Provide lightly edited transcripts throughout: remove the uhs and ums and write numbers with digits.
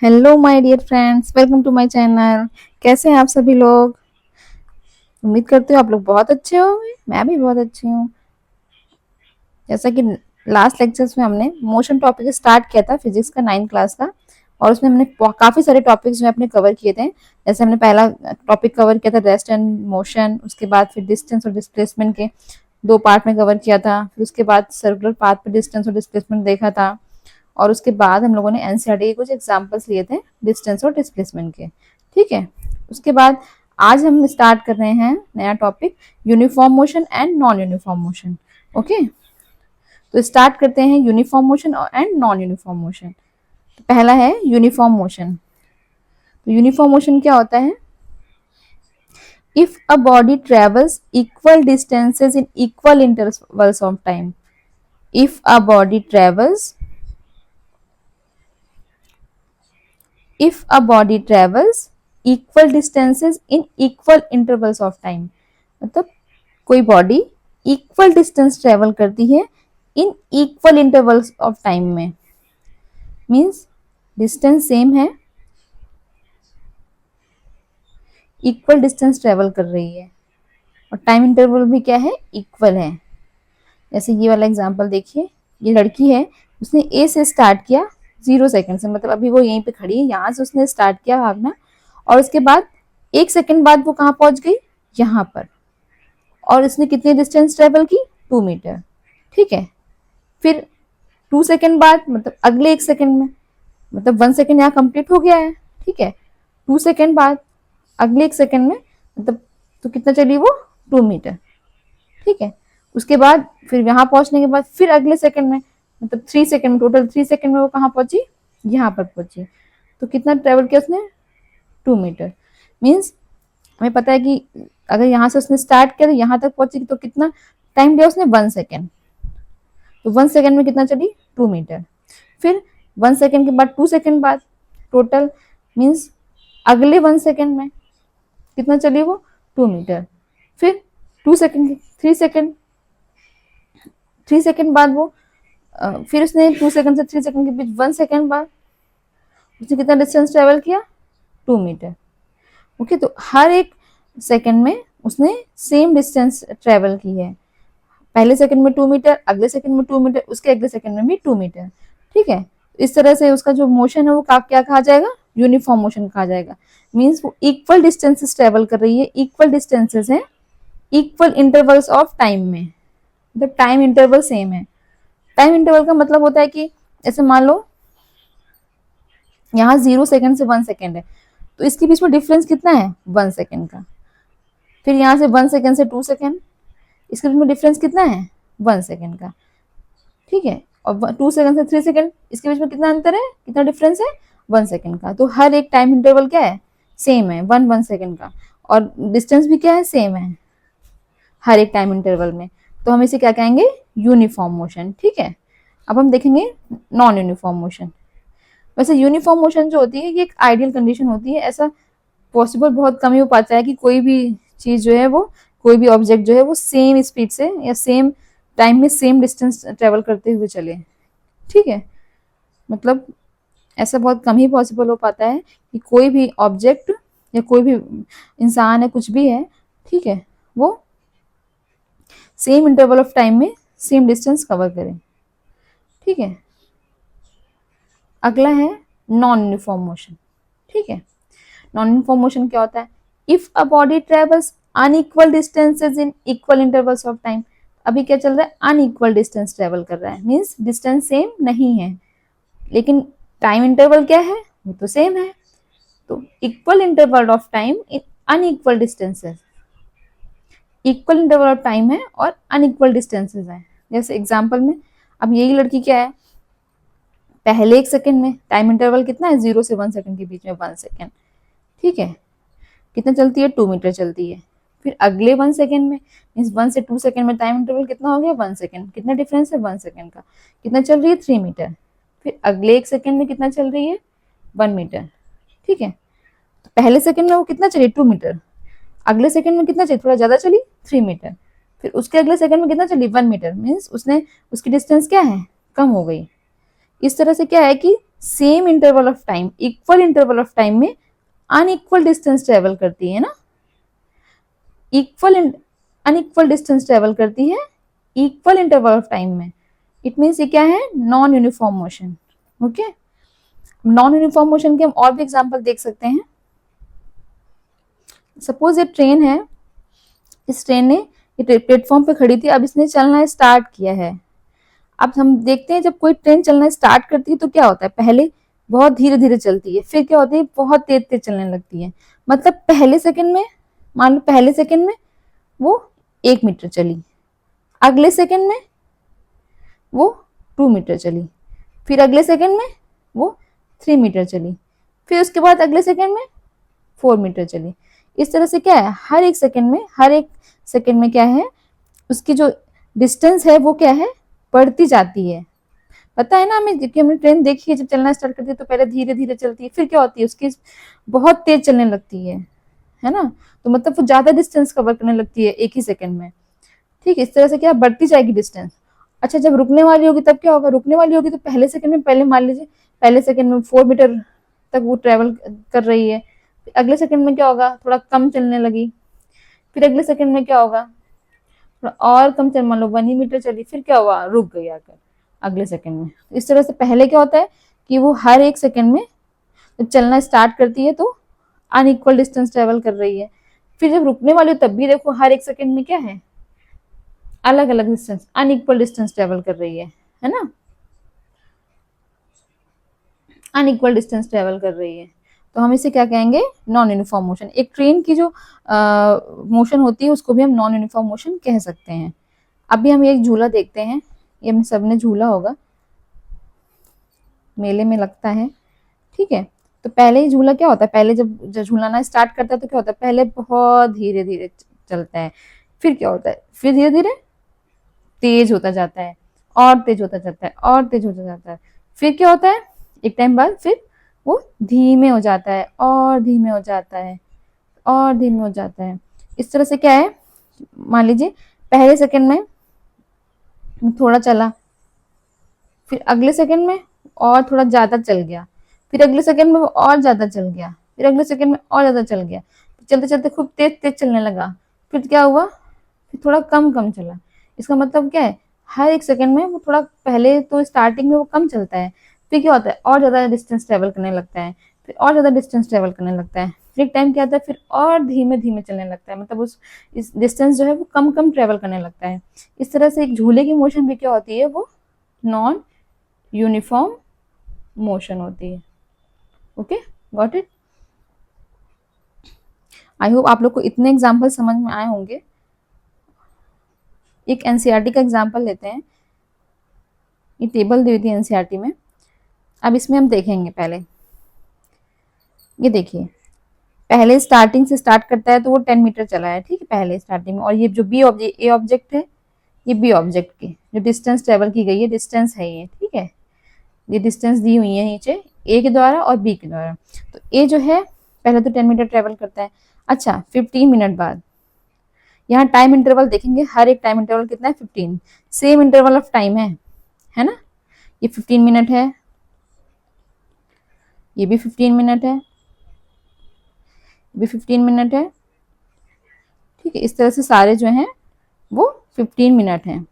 Hello my dear friends, welcome to my channel. कैसे हैं आप सभी लोग? उम्मीद करती हूँ आप लोग बहुत अच्छे होंगे। मैं भी बहुत अच्छी हूँ। जैसा कि लास्ट लेक्चर्स में हमने मोशन टॉपिक स्टार्ट किया था, फिजिक्स का 9th क्लास का, और उसमें हमने काफ़ी सारे टॉपिक्स जो अपने कवर किए थे। जैसे हमने पहला टॉपिक कवर किया था रेस्ट एंड मोशन, उसके बाद फिर डिस्टेंस और डिस्प्लेसमेंट के दो पार्ट में कवर किया था। फिर उसके बाद सर्कुलर पाथ पे डिस्टेंस और डिस्प्लेसमेंट देखा था, और उसके बाद हम लोगों ने एनसीईआरटी के कुछ एग्जांपल्स लिए थे डिस्टेंस और डिस्प्लेसमेंट के। ठीक है। उसके बाद आज हम स्टार्ट कर रहे हैं नया topic, uniform motion and non uniform motion. Okay, तो स्टार्ट करते हैं uniform motion and non uniform motion. तो पहला है यूनिफॉर्म मोशन। तो यूनिफॉर्म मोशन क्या होता है? If a body travels equal distances in equal intervals of time. If a body travels if a body travels equal distances in equal intervals of time। मतलब कोई body equal distance travel करती है in equal intervals of time में, means distance same है, equal distance travel कर रही है, और टाइम इंटरवल भी क्या है? इक्वल है। जैसे ये वाला एग्जांपल देखिए, ये लड़की है, उसने ए से स्टार्ट किया 0 सेकंड से, मतलब अभी वो यहीं पे खड़ी है, यहाँ से उसने स्टार्ट किया भागना, और उसके बाद 1 सेकंड बाद वो कहाँ पहुंच गई? यहाँ पर। और इसने कितनी डिस्टेंस ट्रेवल की? 2 मीटर। ठीक है। फिर 2 सेकंड बाद, मतलब अगले 1 सेकंड में, मतलब 1 सेकंड यहाँ कंप्लीट हो गया है। ठीक है। 2 सेकंड बाद अगले 1 सेकंड में, मतलब तो कितना चली वो? 2 मीटर। ठीक है। उसके बाद फिर यहाँ पहुंचने के बाद फिर अगले सेकंड में, मतलब 3 सेकंड में, टोटल 3 सेकंड में वो कहाँ पहुंची? यहाँ पर पहुंची। तो कितना ट्रेवल किया उसने? 2 मीटर। मीन्स हमें पता है कि अगर यहाँ से उसने स्टार्ट किया तो यहाँ तक पहुंची, तो कितना टाइम लिया उसने? 1 सेकेंड। तो 1 सेकेंड में कितना चली? 2 मीटर। फिर 1 सेकेंड के बाद 2 सेकेंड बाद, टोटल मीन्स अगले 1 सेकेंड में कितना चली वो? 2 मीटर। फिर 2 सेकेंड, 3 सेकेंड, 3 सेकेंड बाद वो फिर उसने 2 सेकेंड से 3 सेकेंड के बीच 1 सेकेंड बाद उसने कितना डिस्टेंस ट्रेवल किया? 2 मीटर। ओके, तो हर एक सेकंड में उसने सेम डिस्टेंस ट्रेवल की है। पहले सेकंड में 2 मीटर, अगले सेकंड में 2 मीटर, उसके अगले सेकंड में भी 2 मीटर। ठीक है। इस तरह से उसका जो मोशन है वो क्या कहा जाएगा? यूनिफॉर्म मोशन कहा जाएगा। मीन्स वो इक्वल डिस्टेंसेस ट्रेवल कर रही है, इक्वल डिस्टेंसेस है, इक्वल इंटरवल्स ऑफ टाइम में, मतलब टाइम इंटरवल सेम है। टाइम इंटरवल का मतलब होता है कि जैसे मान लो यहाँ 0 सेकंड से 1 सेकंड है, तो इसके बीच में डिफरेंस कितना है? 1 सेकंड का। फिर यहाँ से 1 सेकंड से 2 सेकंड, इसके बीच में डिफरेंस कितना है? 1 सेकंड का। ठीक है। और 2 सेकंड से 3 सेकंड, इसके बीच में कितना अंतर है? कितना डिफरेंस है? 1 सेकंड का। तो हर एक टाइम इंटरवल क्या है? सेम है, 1 1 सेकंड का, और डिस्टेंस भी क्या है? सेम है हर एक टाइम इंटरवल में। तो हम इसे क्या कहेंगे? Uniform motion. ठीक है। अब हम देखेंगे नॉन यूनिफॉर्म मोशन। वैसे यूनिफॉर्म मोशन जो होती है ये एक आइडियल कंडीशन होती है। ऐसा पॉसिबल बहुत कम ही हो पाता है कि कोई भी चीज जो है वो, कोई भी ऑब्जेक्ट जो है वो सेम स्पीड से या सेम टाइम में सेम डिस्टेंस ट्रेवल करते हुए चले। ठीक है। मतलब ऐसा बहुत कम ही पॉसिबल हो पाता है कि कोई भी ऑब्जेक्ट या कोई भी इंसान है, कुछ भी है, ठीक है, वो सेम इंटरवल ऑफ टाइम में सेम डिस्टेंस कवर करे। ठीक है। अगला है नॉन यूनिफॉर्म मोशन। ठीक है। नॉन यूनिफॉर्म मोशन क्या होता है? If a body travels unequal distances in equal intervals of time. अभी क्या चल रहा है? अनइक्वल डिस्टेंस ट्रेवल कर रहा है, मीन्स डिस्टेंस सेम नहीं है, लेकिन टाइम इंटरवल क्या है? वो तो सेम है। तो equal interval of time in unequal distances, equal interval of time है और अनइक्वल डिस्टेंसेस है। जैसे एग्जाम्पल में, अब यही लड़की क्या है? पहले 1 सेकंड में टाइम इंटरवल कितना है? 0 से 1 सेकंड के बीच में 1 सेकंड। ठीक है। कितना चलती है? 2 मीटर चलती है। फिर अगले 1 सेकंड में, मीन्स 1 से 2 सेकंड में टाइम इंटरवल कितना हो गया? 1 सेकंड। कितना डिफरेंस है? 1 सेकंड का। कितना चल रही है? 3 मीटर। फिर अगले 1 सेकंड में कितना चल रही है? 1 मीटर। ठीक है। तो पहले सेकंड में वो कितना चली? 2 मीटर। अगले सेकंड में कितना चली? थोड़ा ज्यादा चली, 3 मीटर। फिर उसके अगले सेकंड में कितना चली? 1 मीटर। मीन्स उसने, उसकी डिस्टेंस क्या है? कम हो गई। इस तरह से क्या है कि same interval of time, equal interval of time में अनइक्वल डिस्टेंस ट्रेवल करती है ना, इक्वल अनइक्वल डिस्टेंस ट्रेवल करती है इक्वल इंटरवल ऑफ टाइम में। इट मीन्स ये क्या है, non uniform motion. Okay, non uniform motion के हम और भी एग्जांपल देख सकते हैं। सपोज ये ट्रेन है, इस ट्रेन ने प्लेटफॉर्म पे खड़ी थी, अब इसने चलना स्टार्ट किया है। अब हम देखते हैं जब कोई ट्रेन चलना स्टार्ट करती है तो क्या होता है, पहले बहुत धीरे धीरे चलती है, फिर क्या होती है बहुत तेज तेज चलने लगती है। मतलब पहले सेकंड में, मान लो पहले सेकंड में वो 1 मीटर चली, अगले सेकंड में वो 2 मीटर चली, फिर अगले सेकंड में वो 3 मीटर चली, फिर उसके बाद अगले सेकंड में 4 मीटर चली। इस तरह से क्या है, हर एक सेकंड में क्या है, उसकी जो डिस्टेंस है वो क्या है, बढ़ती जाती है। पता है ना हमें, क्योंकि हमने ट्रेन देखी है, जब चलना स्टार्ट करती है तो पहले धीरे धीरे चलती है, फिर क्या होती है उसकी बहुत तेज चलने लगती है ना। तो मतलब वो ज्यादा डिस्टेंस कवर करने लगती है एक ही सेकंड में। ठीक है, इस तरह से क्या बढ़ती जाएगी डिस्टेंस। अच्छा, जब रुकने वाली होगी तब क्या होगा, रुकने वाली होगी तो पहले सेकंड में, पहले मान लीजिए पहले सेकंड में 4 मीटर तक वो ट्रेवल कर रही है, अगले सेकंड में क्या होगा, थोड़ा कम चलने लगी, फिर अगले सेकंड में क्या होगा, थोड़ा और कम चल, मान लो 1 मीटर चली, फिर क्या हुआ, रुक गई आकर अगले सेकंड में। इस तरह से पहले क्या होता है कि वो हर एक सेकंड में जब चलना स्टार्ट करती है तो अनइक्वल डिस्टेंस ट्रेवल कर रही है, फिर जब रुकने वाली हो तब भी देखो हर एक सेकंड में क्या है, अलग अलग डिस्टेंस, अनइक्वल डिस्टेंस ट्रेवल कर रही है ना, अनइक्वल डिस्टेंस ट्रेवल कर रही है। तो हम इसे क्या कहेंगे, नॉन यूनिफॉर्म मोशन। एक ट्रेन की जो मोशन होती है उसको भी हम नॉन यूनिफॉर्म मोशन कह सकते हैं। अभी हम एक झूला देखते हैं, ये हम सबने झूला होगा, मेले में लगता है, ठीक है। तो पहले ही झूला क्या होता है, पहले जब झूलाना स्टार्ट करता है तो क्या होता है, पहले बहुत धीरे धीरे चलता है, फिर क्या होता है, फिर धीरे धीरे तेज होता जाता है, और तेज होता जाता है, और तेज होता जाता है, फिर क्या होता है, एक टाइम बाद फिर वो धीमे हो जाता है, और धीमे हो जाता है, और धीमे हो जाता है। इस तरह से क्या है, मान लीजिए पहले सेकंड में थोड़ा चला, फिर अगले सेकंड में और थोड़ा ज्यादा चल गया, फिर अगले सेकंड में वो और ज्यादा चल गया, फिर अगले सेकंड में और ज्यादा चल गया, चलते चलते खूब तेज तेज चलने लगा, फिर क्या हुआ, फिर थोड़ा कम कम चला। इसका मतलब क्या है, हर एक सेकंड में वो थोड़ा, पहले तो स्टार्टिंग में वो कम चलता है, फिर क्या होता है और ज्यादा डिस्टेंस ट्रेवल करने लगता है, फिर और ज्यादा डिस्टेंस ट्रेवल करने लगता है, फिर एक टाइम क्या आता है फिर और धीमे धीमे चलने लगता है, मतलब उस इस डिस्टेंस जो है वो कम कम ट्रेवल करने लगता है। इस तरह से एक झूले की मोशन भी क्या होती है, वो नॉन यूनिफॉर्म मोशन होती है। Okay, got it. I hope आप लोग को इतने एग्जाम्पल समझ में आए होंगे। एक एनसीईआरटी का एग्जाम्पल लेते हैं, ये टेबल दी हुई थी एनसीईआरटी में। अब इसमें हम देखेंगे, पहले ये देखिए, पहले स्टार्टिंग से स्टार्ट करता है तो वो 10 मीटर चला है, ठीक है, पहले स्टार्टिंग में। और ये जो बी ऑब्जेक्ट, ए ऑब्जेक्ट है, ये बी ऑब्जेक्ट की जो डिस्टेंस ट्रेवल की गई है, डिस्टेंस है ये, ठीक है, ये डिस्टेंस दी हुई है नीचे ए के द्वारा और बी के द्वारा। तो ए जो है पहले तो 10 मीटर ट्रेवल करता है। अच्छा, 15 मिनट बाद यहाँ टाइम इंटरवल देखेंगे, हर एक टाइम इंटरवल कितना है, 15, सेम इंटरवल ऑफ टाइम है ना। ये 15 मिनट है, ये भी 15 मिनट है, ये भी 15 मिनट है, ठीक है। इस तरह से सारे जो हैं वो 15 मिनट हैं।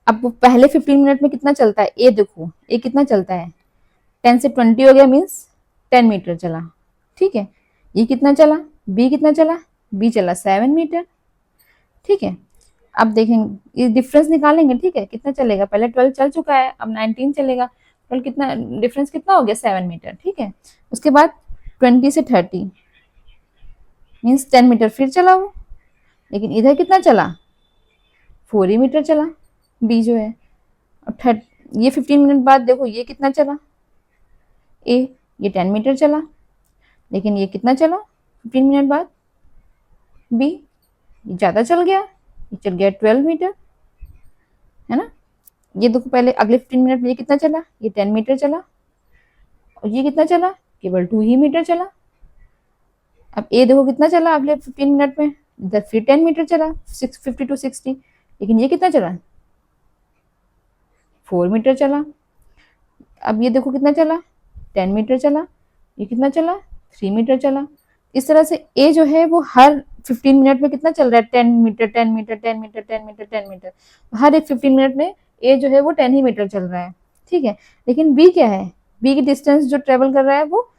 अब वो पहले 15 मिनट में कितना चलता है, ए देखो, ए कितना चलता है, 10 से 20 हो गया, मीन्स 10 मीटर चला, ठीक है। ये कितना चला, बी कितना चला, बी चला 7 मीटर, ठीक है। अब देखेंगे, ये डिफरेंस निकालेंगे, ठीक है, कितना चलेगा, पहले 12 चल चुका है, अब 19 चलेगा, 12 कितना, डिफरेंस कितना हो गया, 7 मीटर, ठीक है। उसके बाद 20 से 30 मीन्स 10 मीटर फिर चला वो, लेकिन इधर कितना चला, 4 ही मीटर चला बी जो है। अब ये 15 मिनट बाद देखो ये कितना चला, ए, ये 10 मीटर चला, लेकिन ये कितना चला 15 मिनट बाद, बी, ये ज़्यादा चल गया, ये चल गया 12 मीटर, है ना। ये देखो पहले अगले 15 मिनट में ये कितना चला, ये 10 मीटर चला, और ये कितना चला, केवल 2 ही मीटर चला। अब ए देखो कितना चला अगले 15 मिनट में, इधर फिर 10 मीटर चला, 50 to 60, लेकिन ये कितना चला, 4 मीटर चला। अब ये देखो कितना चला, 10 मीटर चला। ये कितना चला, 3 मीटर चला। इस तरह से ए जो है वो हर 15 मिनट में कितना चल रहा है, 10 metre 10 metre 10 metre 10 metre 10 metre. हर एक 15 मिनट में ए जो है वो 10 ही मीटर चल रहा है, ठीक है। लेकिन बी क्या है, बी की डिस्टेंस जो ट्रेवल कर रहा है वो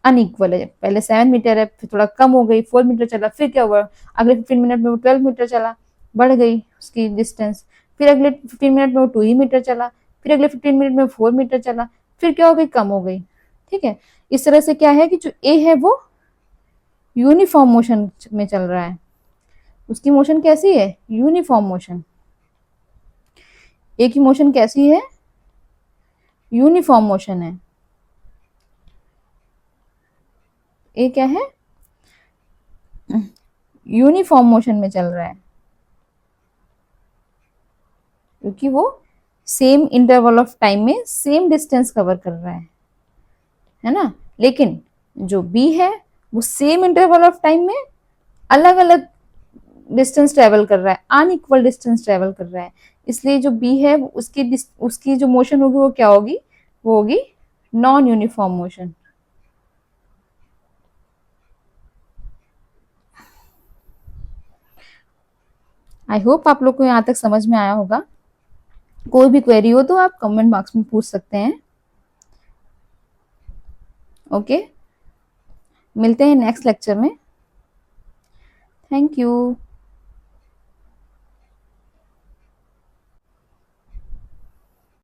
अनइक्वल है। पहले 7 मीटर है, फिर थोड़ा कम हो गई, 4 मीटर चला, फिर क्या हुआ, अगले 15 मिनट में वो 12 मीटर चला, बढ़ गई उसकी डिस्टेंस। फिर अगले 15 मिनट में वो 2 ही मीटर चला, फिर अगले 15 मिनट में 4 मीटर चला, फिर क्या हो गई, कम हो गई, ठीक है। इस तरह से क्या है कि जो ए है वो यूनिफॉर्म मोशन में चल रहा है। उसकी मोशन कैसी है, यूनिफॉर्म मोशन। ए की मोशन कैसी है, यूनिफॉर्म मोशन है। ए क्या है, यूनिफॉर्म मोशन में चल रहा है, क्योंकि वो सेम इंटरवल ऑफ टाइम में सेम डिस्टेंस कवर कर रहा है ना। लेकिन जो बी है वो सेम इंटरवल ऑफ टाइम में अलग अलग डिस्टेंस ट्रेवल कर रहा है, अनइक्वल डिस्टेंस ट्रेवल कर रहा है। इसलिए जो बी है उसकी जो मोशन होगी वो क्या होगी, वो होगी non uniform motion. I hope आप लोग को यहाँ तक समझ में आया होगा। कोई भी क्वेरी हो तो आप कमेंट बॉक्स में पूछ सकते हैं। ओके, मिलते हैं नेक्स्ट लेक्चर में। Thank you.